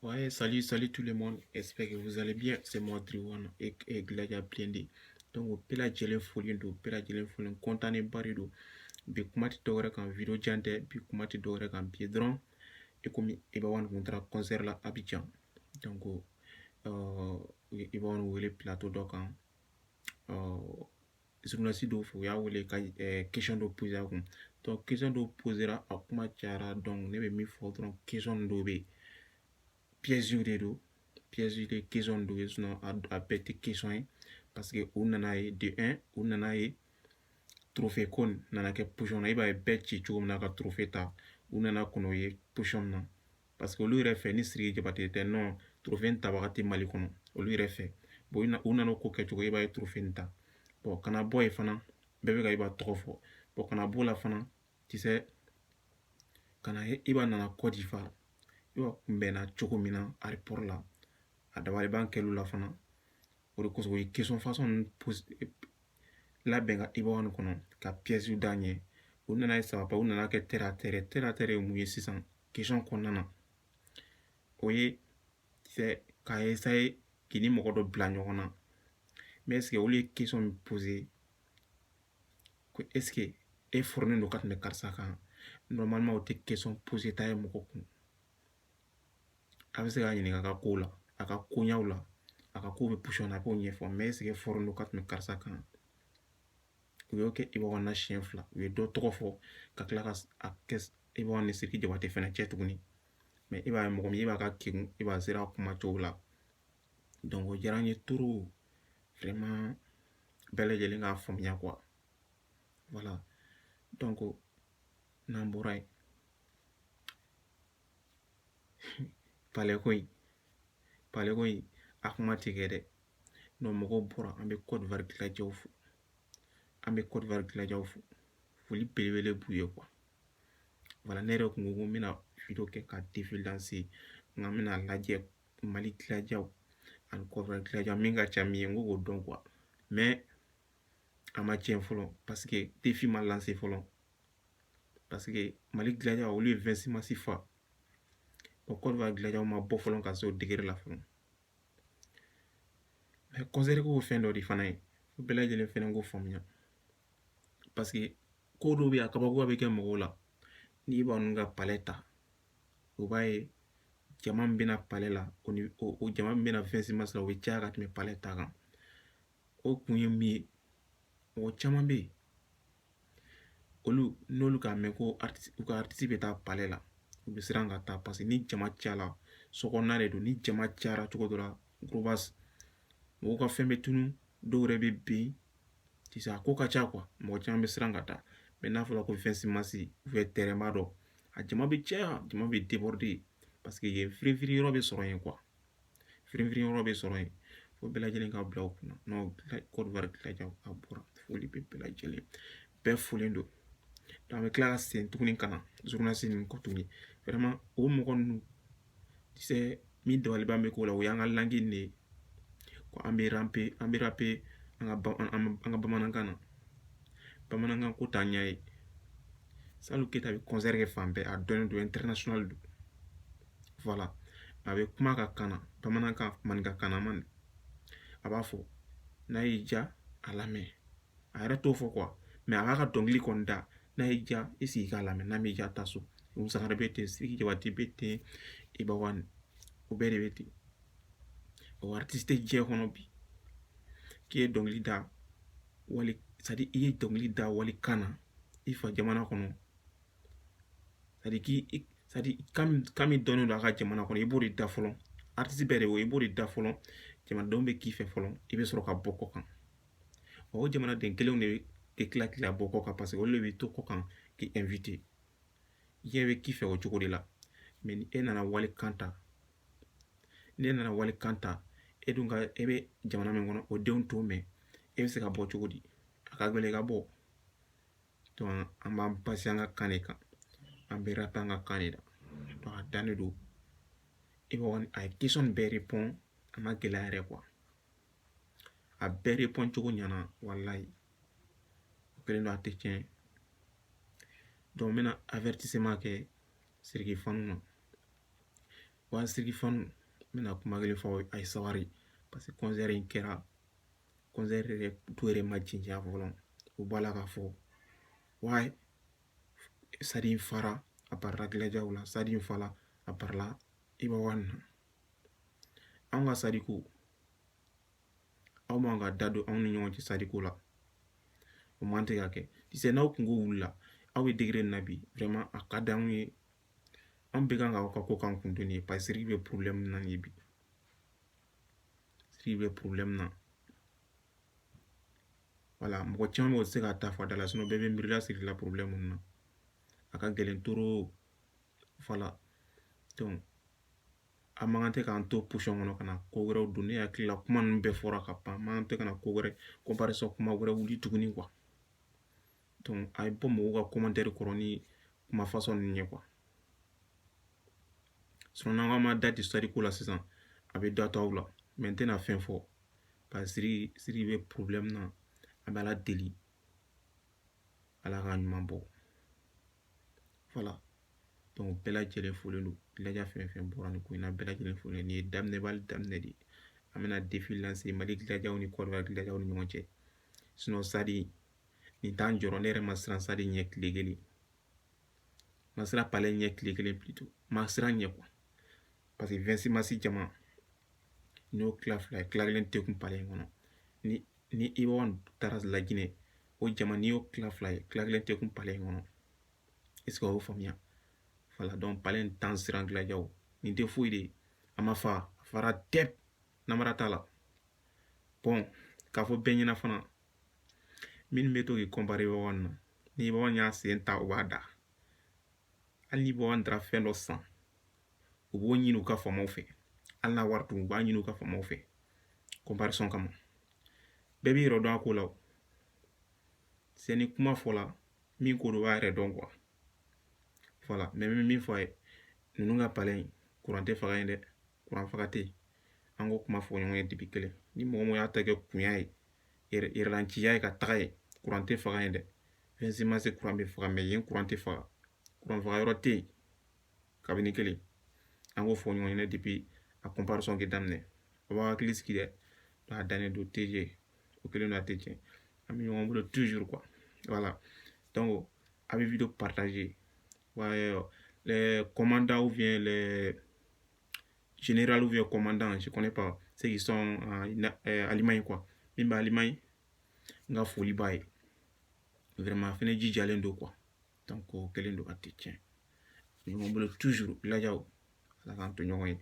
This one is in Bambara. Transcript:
Ouais, salut tout le monde. J'espère que vous allez bien. C'est moi, Driwan et Gladia Blendi. Donc, pela jelen folien do, pela jelen folien kontane bari do. Bi kumati dogre kan video jante, bi kumati dogre kan piedron. Et comme iba wan kontra concert la Abidjan. Donc, iba wan wele plateau do kan. Journaliste do fo ya wele ka question do poser a kun. Donc, question do posera a kuma cara. Donc, ne be mi fo dron question do be. Piège de do piège de question do sinon a bɛɛ tɛ question ye parce que u nana ye de un u nana ye trophée ko nana kɛ position na i b'a ye bɛɛ ci cogo min na ka trophée ta u nana kɔnɔ ye position na parce que olu yɛrɛ fɛ ni Sidiki Jabate tɛ non trophée in tabaga tɛ Mali kɔnɔ olu yɛrɛ fɛ bon u nana o ko kɛcogo i b'a ye trophée in ta bon kana bɔ yen fana bɛɛ bɛ ka i b'a tɔgɔ fɔ bon kana bɔ la fana tu sais kana ye i b'a nana Côte d'Ivoire i b'a kunbɛnna cogo min na aéroport la a dabali b'an kɛl'u la fana o de kosɔn u ye question façon ninnu labɛn ka ibawan kɔnɔ ka pièces d'a ɲɛ u nana ye saba u nana kɛ terre à terre ye mun ye sisan question kɔnɔna na o ye k'a essayer k'i ni mɔgɔ dɔ bila ɲɔgɔn na mais est ce que olu ye question min poser ko est ce que e foronen don ka tɛmɛ karisa kan normalement o tɛ question poser ta ye mɔgɔ kun a bɛ se k'a ɲininka a ka kow la a ka koɲɛw la a ka kow bɛ position na a b'o ɲɛfɔ mais est ce que foronen don ka tɛmɛ karisa kan u y'o kɛ ibawan na siɲɛ fila u ye dɔ tɔgɔ fɔ ka tila ka a kɛ ibawan ni Sidiki Jabate fɛnɛ cɛ tuguni mais i b'a ye mɔgɔ min i b'a ka kegun i b'a sera a kuma cogo la donc o diyara n ye trop vraiment bɛɛ lajɛlen k'a faamuya quoi voilà donc n'an bɔra yen palais ko in a kuma tɛ kɛ dɛ non mɔgɔw bɔra an bɛ Côte d'Ivoire tilajɛw fo an bɛ Côte d'Ivoire tilajɛw fo foli belebele b'u ye quoi voilà ne yɛrɛ kun ko n bɛna video kɛ ka défilé lancer nka n bɛna lajɛ Mali tilajɛw ani Côte d'Ivoire tilajɛw min ka ca min ye n ko k'o dɔn quoi mais a ma tiɲɛ fɔlɔ parce que défi ma lancer fɔlɔ parce que Mali tilajɛw olu ye 26 mars fa o Côte d'Ivoire tilajɛw ma bɔ fɔlɔ ka se o degré la fɔlɔ mais concert ko fɛn dɔ de fana ye fo bɛɛ lajɛlen fɛnɛ k'o faamuya parce que ko dɔw bɛ yen a kabakoya bɛ kɛ mɔgɔw la n'i b'a ninnu ka palais ta o b'a ye jama min bɛna palais la o jama min bɛna 26 mars la o bɛ caya ka tɛmɛ palais ta kan o kun ye min ye mɔgɔ caman bɛ yen olu n'olu k'a mɛn ko u ka artiste bɛ taa palais la u bɛ siran ka taa parce que ni jama cayara sokɔnɔna de don ni jama cayara cogo dɔ la gros mɔgɔw ka fɛn bɛ tunun dɔw yɛrɛ bɛ ben sisan a ko ka ca quoi mɔgɔ caman bɛ siran ka taa mais n'a fɔra ko 26 mars terrain b'a dɔn a jama bɛ caya jama bɛ déborder parce que yen firifiri yɔrɔ bɛ sɔrɔ yen quoi firifiri yɔrɔ bɛ sɔrɔ yen fo bɛɛ lajɛlen ka bila u kunna non Côte d'Ivoire tilajɛw a bɔra foli bɛ bɛɛ lajɛlen bɛɛ folen don donc an bɛ tila ka segin tuguni ka na journaliste ninnu kɔ tuguni vraiment o mɔgɔ ninnu tu sais min dabali ban bɛ k'o la o y'an ka langue de ye ko an bɛ raper an ka bamanankan na bamanankan ko t'an ɲɛ ye Salou Keita bɛ concert kɛ fan bɛɛ a dɔnnen don international don voilà a bɛ kuma ka kan na bamanankan maninka kanna man a b'a fɔ n'a y'i diya a lamɛn a yɛrɛ t'o fɔ quoi mais a b'a ka dɔnkili kɔni da n'a y'i diya i sigi k'a lamɛn n'a m'i diya taa so Musokɔrɔba bɛ ten Sidiki Jabate bɛ ten Ibawan o bɛɛ de bɛ ten o artiste diɲɛ kɔnɔ bi k'i ye dɔnkili da wali c'est à dire i ye dɔnkili da walikan na i fa jamana kɔnɔ c'est à dire kan min dɔnnen don a ka jamana kɔnɔ i b'o de da fɔlɔ artiste bɛɛ de o i b'o de da fɔlɔ jamanadenw bɛ k'i fɛ fɔlɔ i bɛ sɔrɔ ka bɔ kɔ kan o jamanaden kelenw de bɛ tila ka bɔ kɔ kan parce que olu de bɛ to kɔ kan k'i invité diɲɛ bɛ k'i fɛ o cogo de la mais ni e nana walikan ta n'e nana walikan ta e dun ka e bɛ jamana min kɔnɔ o denw t'o mɛn e bɛ se ka bɔ cogo di a ka gɛlɛn i ka bɔ donc an b'an basi an ka kan de kan an bɛ rap an ka kan de la donc a dannen don i b'a fɔ a ye question bɛɛ répond a ma gɛlɛya yɛrɛ quoi a bɛɛ répond cogo ɲɛna walayi o kɛlen don a tɛ tiɲɛ donc n bɛna avertissement kɛ Sidiki fans na wa siriki fanu mena kuma kelen fɔ a ye sabari parce que concert in kɛra concert yɛrɛ to yɛrɛ ma jɛnjɛn fɔlɔ o b'a la k'a fɔ wa sadi in fara a barila gilajaw la sadi in fala a barila Ibawan na anw ka sadiko aw man ka da don anw ni ɲɔgɔn cɛ sadiko la o man tɛ ka kɛ disɛ n'aw kungo wulila aw bɛ degré in na bi vraiment a ka d'anw ye an bɛɛ kan ka ko k'an kun donni ye parce que Sidiki bɛ problème na nin ye bi Sidiki bɛ problème na voilà mɔgɔ caman bɛ o tɛ se k'a ta fɔ a da la sinon bɛɛ bɛ miirila Sidiki la problème na a ka gɛlɛn trop voilà donc a man kan tɛ k'an to position kɔnɔ ka na ko wɛrɛw don ne hakili la kuma ninnu bɛɛ fɔra ka ban man kan tɛ ka na ko wɛrɛ comparaison kuma wɛrɛ wuli tuguni quoi donc a ye bɔ mɔgɔw ka commentaire kɔrɔ ni kuma façon ninnu ye quoi sinon n'an k'an ma da di Sadiko la sisan a bɛ da to aw la mais n tɛna fɛn fɔ parce que Sidiki bɛ problème na a bɛ Ala deli Ala k'a ɲuman bɔ voilà donc bɛɛ lajɛlen folen don gilaja fɛn fɛn bɔra nin ko in na bɛɛ lajɛlen folen nin ye daminɛbali daminɛ de an bɛna défi lancer Mali gilajaw ni Côte d'Ivoire gilajaw ni ɲɔgɔn cɛ sinon Sadi nin t'an jɔrɔ ne yɛrɛ ma siran Sadi ɲɛ tile kelen ma siran Palais ɲɛ tile kelen plutôt ma siran ɲɛ quoi parce que 26 mars jama n'o tila fila ye tila kelen tɛ kun Palais in kɔnɔ ni Ibawan taara Laginɛ o jama n'i y'o tila fila ye tila kelen tɛ kun Palais in kɔnɔ est ce que a y'o faamuya voilà donc Palais in t'an siran gilajaw nin tɛ foyi de a ma fa a fara tɛp namara t'a la bon k'a fɔ bɛɛ ɲɛna fana minnu bɛ to k'i comparer Ibawan na ni Ibawan y'a sen ta o b'a da hali ni Ibawan taara fɛn dɔ san u b'o ɲini u ka faamaw fɛ hali n'a wari dun u b'a ɲini u ka faamaw fɛ comparaison kama bɛɛ b'i yɛrɛ dɔn a ko la c'est ni kuma fɔla min ko do o b'a yɛrɛ dɔn quoi voilà mais n bɛ min fɔ a ye ninnu ka Palais in courant tɛ faga yen dɛ courant faga tɛ yen an ko kuma fɔ ɲɔgɔn ye depuis kelen ni mɔgɔ min y'a ta kɛ kunya ye yɛrɛlanciya ye ka taga ye courant tɛ faga yen dɛ 26 mars courant bɛ faga mais yen courant tɛ faga courant faga yɔrɔ tɛ yen kabini kelen an k'o fɔ ɲɔgɔn ɲɛna depuis a comparaison kɛ daminɛ a b'a hakili sigi dɛ a dannen don TG o kelen don a tɛ tiɲɛ an bɛ ɲɔgɔn bolo toujours quoi voilà donc a bɛ vidéo partager ouais, les commandants ou bien les généraux ou bien commandants je connais pas ceux qui sont à Limagne quoi min b'a Limagne n ka foli b'a ye vraiment fɛnɛ jijalen don quoi donc o kelen don a tɛ tiɲɛ ɲɔgɔn bolo toujours gilajaw Ala k'an to ɲɔgɔn ye